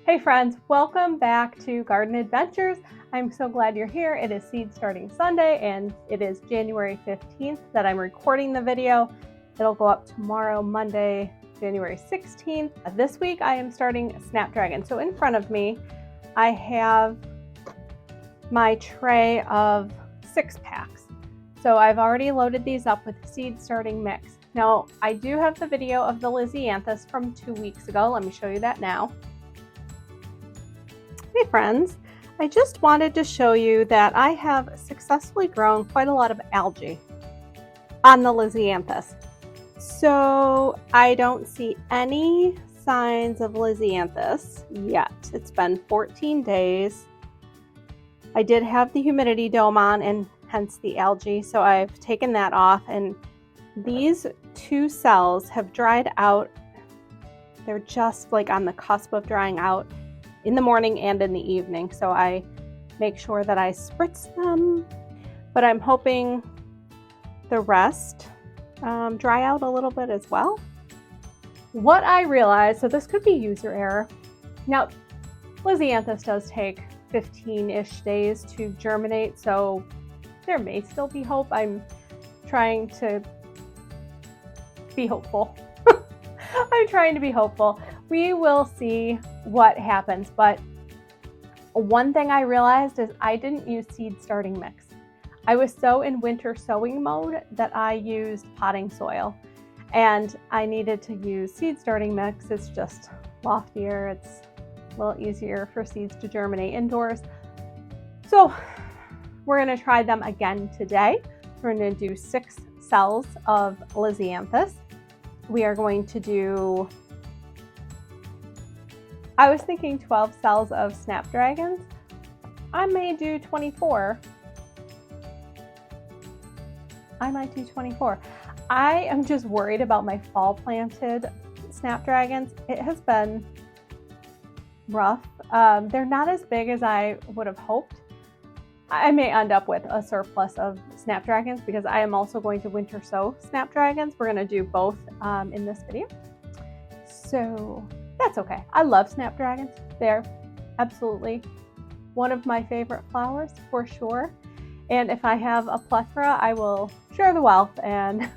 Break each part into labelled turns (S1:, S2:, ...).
S1: Hey friends, welcome back to Garden Adventures. I'm so glad you're here. It is Seed Starting Sunday and it is January 15th that I'm recording the video. It'll go up tomorrow, Monday, January 16th. This week I am starting Snapdragon. So in front of me, I have my tray of 6-packs. So I've already loaded these up with seed starting mix. Now I do have the video of the Lisianthus from 2 weeks ago. Let me show you that now. Hey friends, I just wanted to show you that I have successfully grown quite a lot of algae on the Lisianthus. So I don't see any signs of Lisianthus yet. It's been 14 days. I did have the humidity dome on and hence the algae, so I've taken that off, and these 2 cells have dried out. They're just like on the cusp of drying out in the morning and in the evening, so I make sure that I spritz them, but I'm hoping the rest dry out a little bit as well. What I realized, so this could be user error. Now, Lisianthus does take 15-ish days to germinate, so there may still be hope. I'm trying to be hopeful. I'm trying to be hopeful. We will see what happens, but one thing I realized is I didn't use seed starting mix. I was so in winter sowing mode that I used potting soil, and I needed to use seed starting mix. It's just loftier, it's a little easier for seeds to germinate indoors. So we're going to try them again today. We're going to do 6 cells of Lisianthus. We are going to do, I was thinking 12 cells of Snapdragons. I may do 24. I might do 24. I am just worried about my fall planted Snapdragons. It has been rough. They're not as big as I would have hoped. I may end up with a surplus of Snapdragons because I am also going to winter sow Snapdragons. We're going to do both in this video. So that's okay. I love Snapdragons. They're absolutely one of my favorite flowers for sure. And if I have a plethora, I will share the wealth and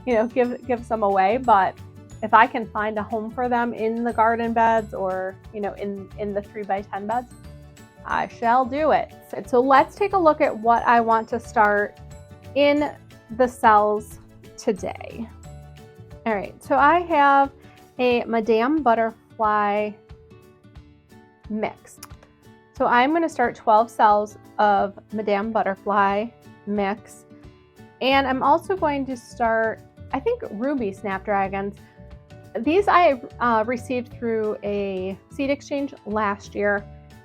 S1: give some away. But if I can find a home for them in the garden beds or in the 3x10 beds, I shall do it. So let's take a look at what I want to start in the cells today. All right, so I have a Madame Butterfly mix. So I'm going to start 12 cells of Madame Butterfly mix. And I'm also going to start, I think, Ruby Snapdragons. These I received through a seed exchange last year,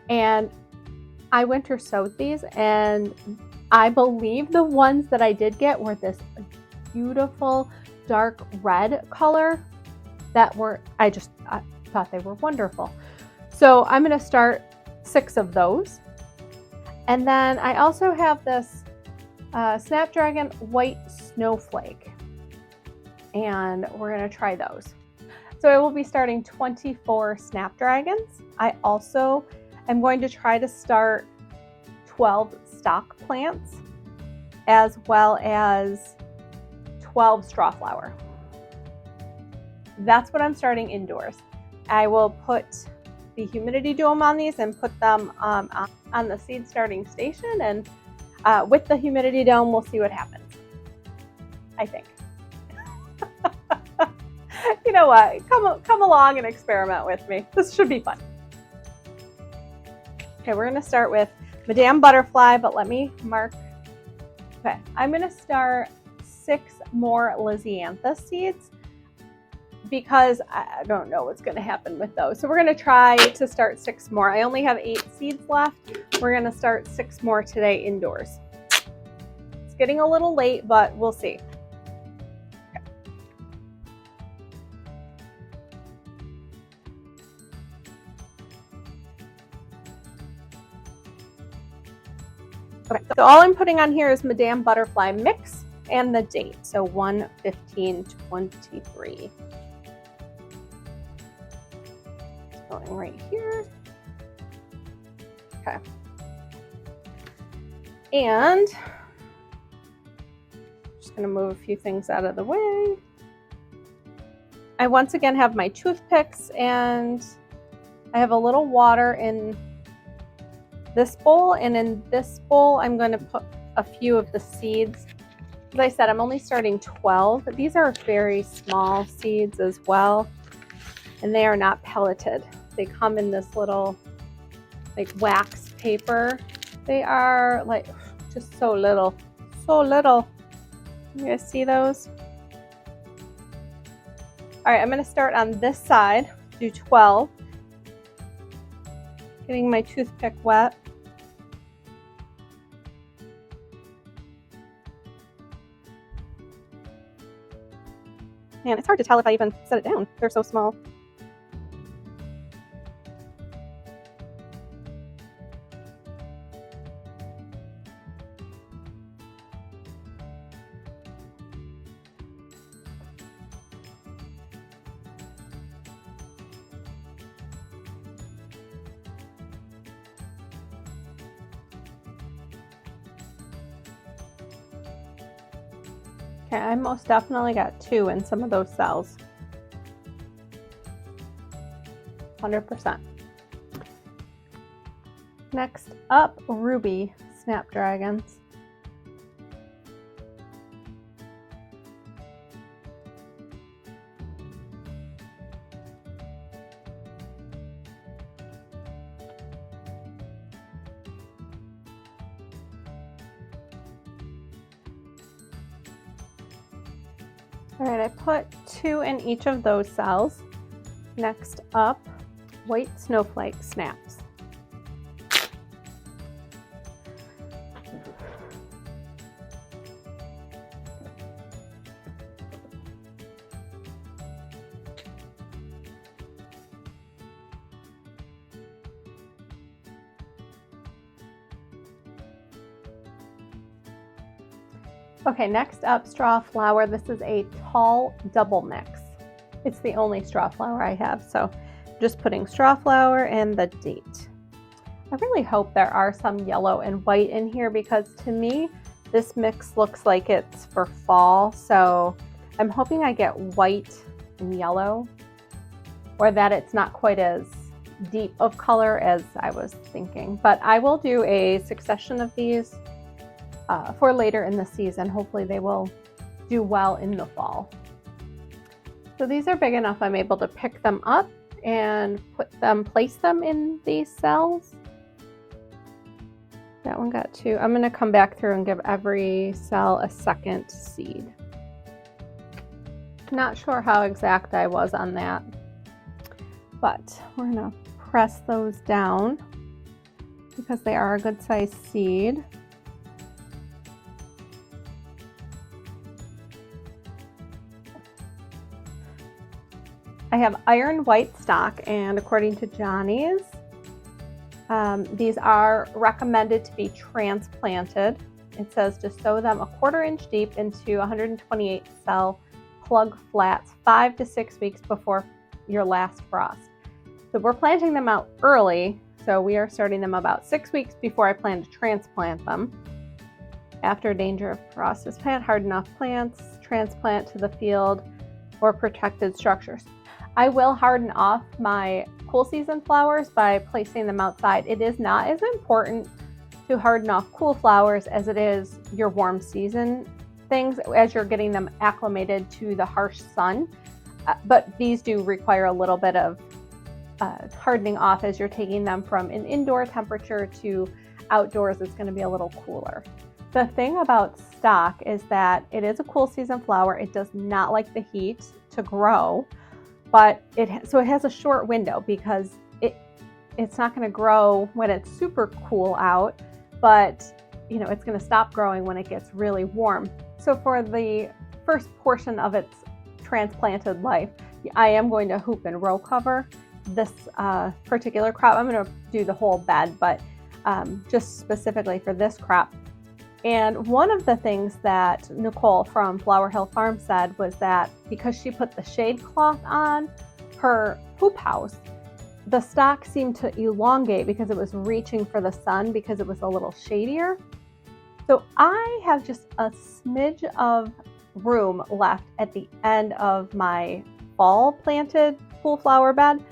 S1: and I winter sowed these, and I believe the ones that I did get were this beautiful dark red color that I thought they were wonderful. So I'm going to start 6 of those. And then I also have this Snapdragon White Snowflake, and we're going to try those. So I will be starting 24 Snapdragons. I also I'm going to try to start 12 stock plants as well as 12 straw flower. That's what I'm starting indoors. I will put the humidity dome on these and put them on the seed starting station, and with the humidity dome we'll see what happens, I think. You know what? Come along and experiment with me. This should be fun. Okay, we're going to start with Madame Butterfly, but let me mark. Okay, I'm going to start 6 more Lisianthus seeds because I don't know what's going to happen with those. So we're going to try to start 6 more. I only have 8 seeds left. We're going to start 6 more today indoors. It's getting a little late, but we'll see. Okay, so all I'm putting on here is Madame Butterfly mix and the date, so 1/15/23. going right here. Okay. And just going to move a few things out of the way. I once again have my toothpicks, and I have a little water in this bowl, and in this bowl I'm going to put a few of the seeds. As I said, I'm only starting 12. These are very small seeds as well, and they are not pelleted. They come in this little like wax paper. They are like just so little, so little. You guys see those? All right, I'm going to start on this side, do 12. Getting my toothpick wet. Man, it's hard to tell if I even set it down. They're so small. Okay, I most definitely got 2 in some of those cells. 100%. Next up, ruby snapdragons. All right, I put 2 in each of those cells. Next up, white snowflake snaps. Okay, next up, straw flower. This is a tall double mix. It's the only straw flower I have, so just putting straw flower and the date. I really hope there are some yellow and white in here, because to me, this mix looks like it's for fall, so I'm hoping I get white and yellow, or that it's not quite as deep of color as I was thinking. But I will do a succession of these for later in the season. Hopefully they will do well in the fall. So these are big enough I'm able to pick them up and place them in these cells. That one got 2. I'm going to come back through and give every cell a second seed. Not sure how exact I was on that, but we're going to press those down because they are a good sized seed. I have iron white stock, and according to Johnny's, these are recommended to be transplanted. It says to sow them 1/4 inch deep into 128 cell plug flats 5 to 6 weeks before your last frost. So we're planting them out early, so we are starting them about 6 weeks before I plan to transplant them. After danger of frost is plant, hard enough plants, transplant to the field or protected structures. I will harden off my cool season flowers by placing them outside. It is not as important to harden off cool flowers as it is your warm season things as you're getting them acclimated to the harsh sun. But these do require a little bit of hardening off as you're taking them from an indoor temperature to outdoors. It's going to be a little cooler. The thing about stock is that it is a cool season flower. It does not like the heat to grow. But it has a short window because it's not going to grow when it's super cool out, but it's going to stop growing when it gets really warm. So for the first portion of its transplanted life, I am going to hoop and row cover this particular crop. I'm going to do the whole bed, but just specifically for this crop. And one of the things that Nicole from Flower Hill Farm said was that because she put the shade cloth on her hoop house, the stalk seemed to elongate because it was reaching for the sun because it was a little shadier. So I have just a smidge of room left at the end of my fall planted pool flower bed.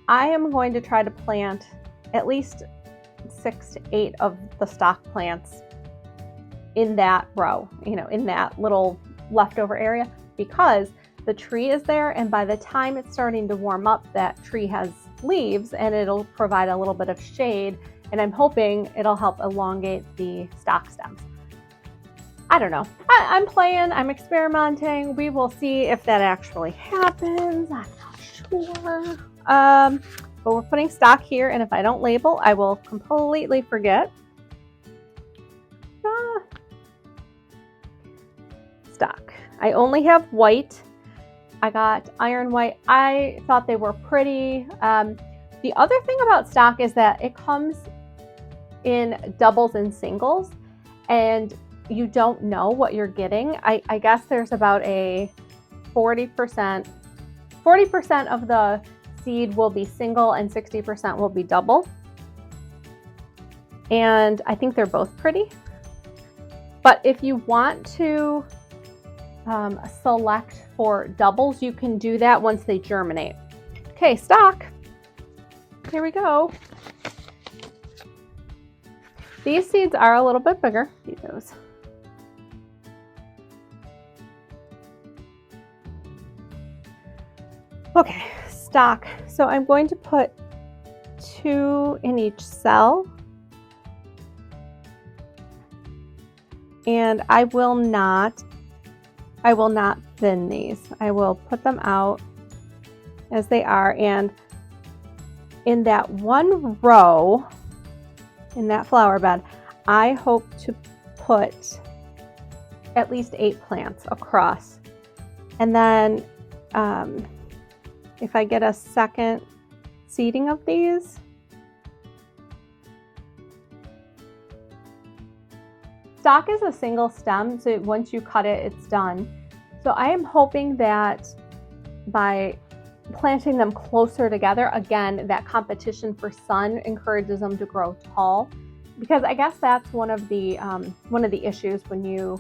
S1: I am going to try to plant at least 6 to 8 of the stalk plants in that row, in that little leftover area, because the tree is there, and by the time it's starting to warm up, that tree has leaves and it'll provide a little bit of shade, and I'm hoping it'll help elongate the stalk stems. I don't know. I'm playing, I'm experimenting. We will see if that actually happens. I'm not sure. But we're putting stock here, and if I don't label, I will completely forget. Stock. I only have white. I got iron white. I thought they were pretty. The other thing about stock is that it comes in doubles and singles, and you don't know what you're getting. I guess there's about a 40% of the seed will be single and 60% will be double. And I think they're both pretty. But if you want to select for doubles, you can do that once they germinate. Okay, stock. Here we go. These seeds are a little bit bigger. See those. Okay, stock. So I'm going to put 2 in each cell. And I will not thin these. I will put them out as they are. And in that one row, in that flower bed, I hope to put at least 8 plants across. And then if I get a second seeding of these, stock is a single stem, so once you cut it, it's done. So I am hoping that by planting them closer together, again, that competition for sun encourages them to grow tall, because I guess that's one of the issues when you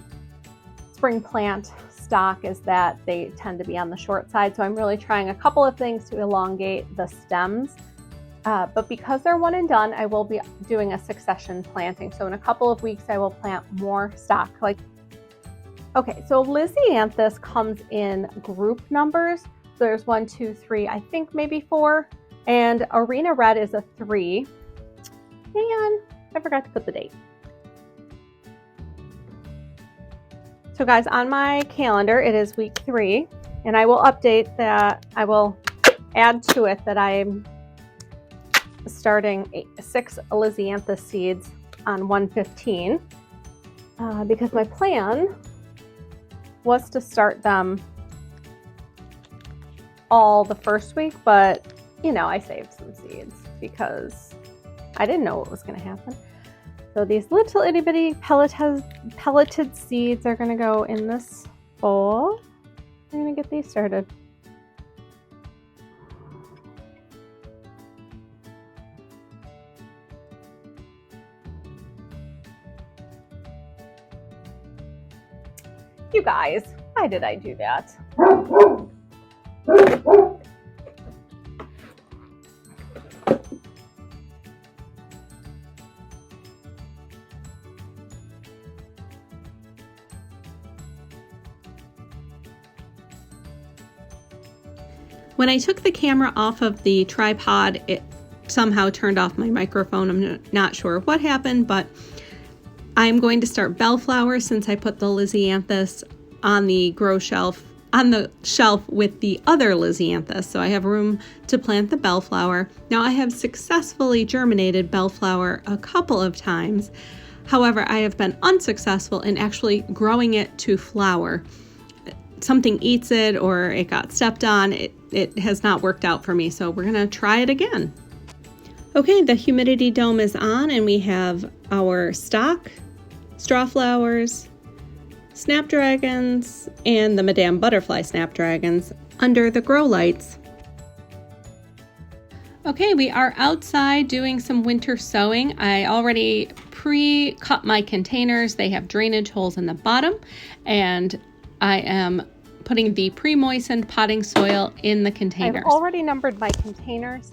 S1: spring plant stock, is that they tend to be on the short side. So I'm really trying a couple of things to elongate the stems. But because they're one and done, I will be doing a succession planting. So in a couple of weeks, I will plant more stock. Okay, so Lisianthus comes in group numbers. So there's 1, 2, 3, I think maybe 4. And Arena Red is a 3. And I forgot to put the date. So guys, on my calendar, it is week 3. And I will update that. I will add to it that I'm starting 6 Lisianthus seeds on 1/15 because my plan was to start them all the first week, but I saved some seeds because I didn't know what was going to happen. So these little itty bitty pelleted seeds are going to go in this bowl. I'm going to get these started. You guys, why did I do that?
S2: When I took the camera off of the tripod, it somehow turned off my microphone. I'm not sure what happened, but I'm going to start bellflowers since I put the Lisianthus on the shelf with the other Lisianthus. So I have room to plant the bellflower. Now I have successfully germinated bellflower a couple of times. However, I have been unsuccessful in actually growing it to flower. Something eats it or it got stepped on. It has not worked out for me. So we're gonna try it again. Okay, the humidity dome is on and we have our stock, straw flowers, snapdragons, and the Madame Butterfly snapdragons under the grow lights. Okay, we are outside doing some winter sowing. I already pre-cut my containers. They have drainage holes in the bottom, and I am putting the pre-moistened potting soil in the containers.
S1: I've already numbered my containers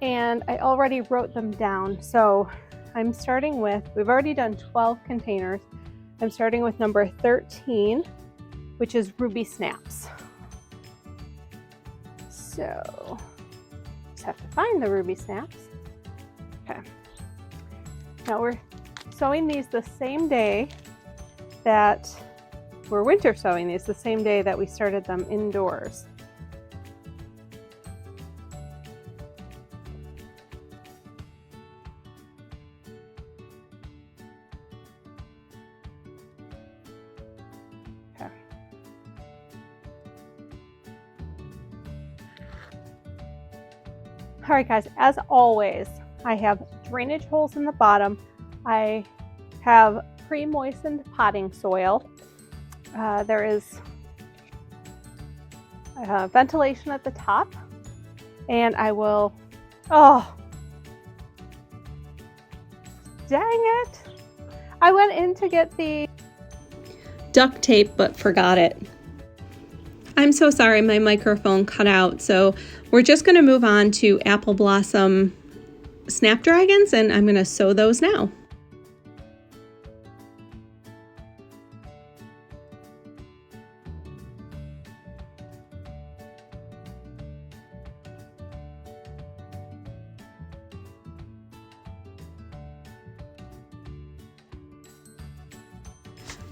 S1: and I already wrote them down. So I'm starting with, we've already done 12 containers. I'm starting with number 13, which is ruby snaps. So just have to find the ruby snaps. Okay. Now we're sowing these the same day that we're winter sowing these, the same day that we started them indoors. Okay. All right, guys, as always, I have drainage holes in the bottom. I have pre-moistened potting soil. There is ventilation at the top, and I will, oh, dang it. I went in to get the
S2: duct tape but forgot it. I'm so sorry, my microphone cut out. So we're just going to move on to apple blossom snapdragons, and I'm going to sow those now.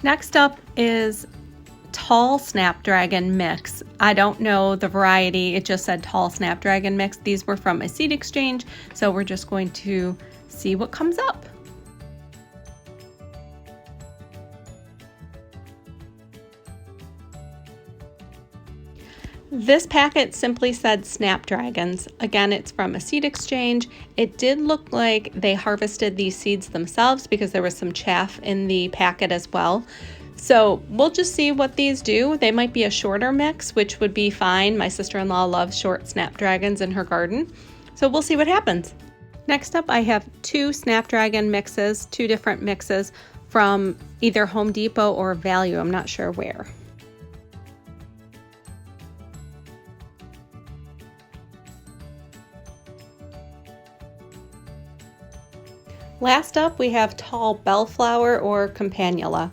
S2: Next up is tall snapdragon mix. I don't know the variety, it just said tall snapdragon mix. These were from a seed exchange, so we're just going to see what comes up. This packet simply said snapdragons. Again, it's from a seed exchange. It did look like they harvested these seeds themselves because there was some chaff in the packet as well. So we'll just see what these do. They might be a shorter mix, which would be fine. My sister-in-law loves short snapdragons in her garden. So we'll see what happens. Next up, I have two snapdragon mixes, two different mixes from either Home Depot or Value. I'm not sure where. Last up, we have tall bellflower or campanula.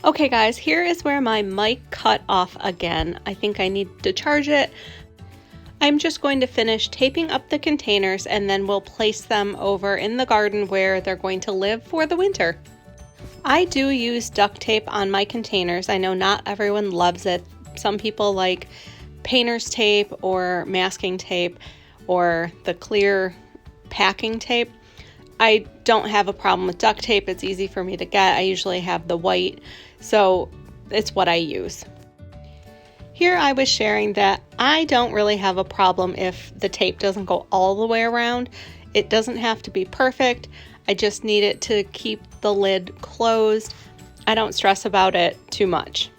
S2: Okay guys, here is where my mic cut off again. I think I need to charge it. I'm just going to finish taping up the containers and then we'll place them over in the garden where they're going to live for the winter. I do use duct tape on my containers. I know not everyone loves it. Some people like painter's tape or masking tape or the clear packing tape. I don't have a problem with duct tape. It's easy for me to get. I usually have the white, so it's what I use. Here I was sharing that I don't really have a problem if the tape doesn't go all the way around. It doesn't have to be perfect. I just need it to keep the lid closed. I don't stress about it too much.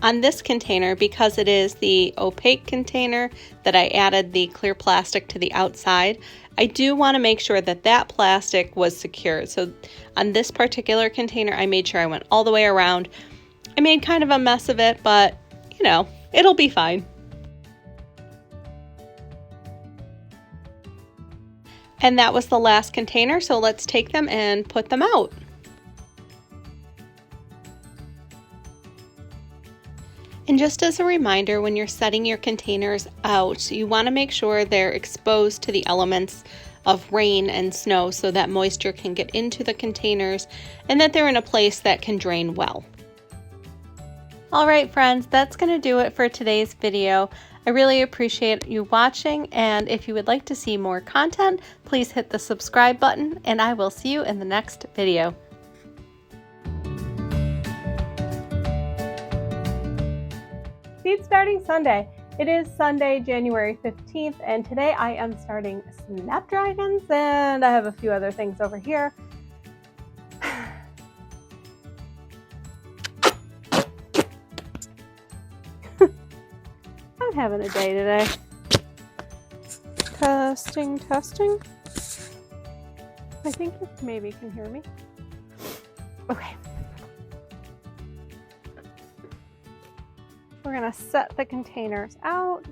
S2: On this container, because it is the opaque container that I added the clear plastic to the outside, I do want to make sure that that plastic was secured. So on this particular container, I made sure I went all the way around. I made kind of a mess of it, but you know, it'll be fine. And that was the last container, so let's take them and put them out. And just as a reminder, when you're setting your containers out, you want to make sure they're exposed to the elements of rain and snow so that moisture can get into the containers and that they're in a place that can drain well. All right, friends, that's going to do it for today's video. I really appreciate you watching, and if you would like to see more content, please hit the subscribe button, and I will see you in the next video.
S1: Seed starting Sunday. It is Sunday, January 15th, and today I am starting Snapdragons, and I have a few other things over here. I'm having a day today. Testing, testing. I think you maybe can hear me. Okay. We're gonna set the containers out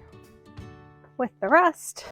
S1: with the rest.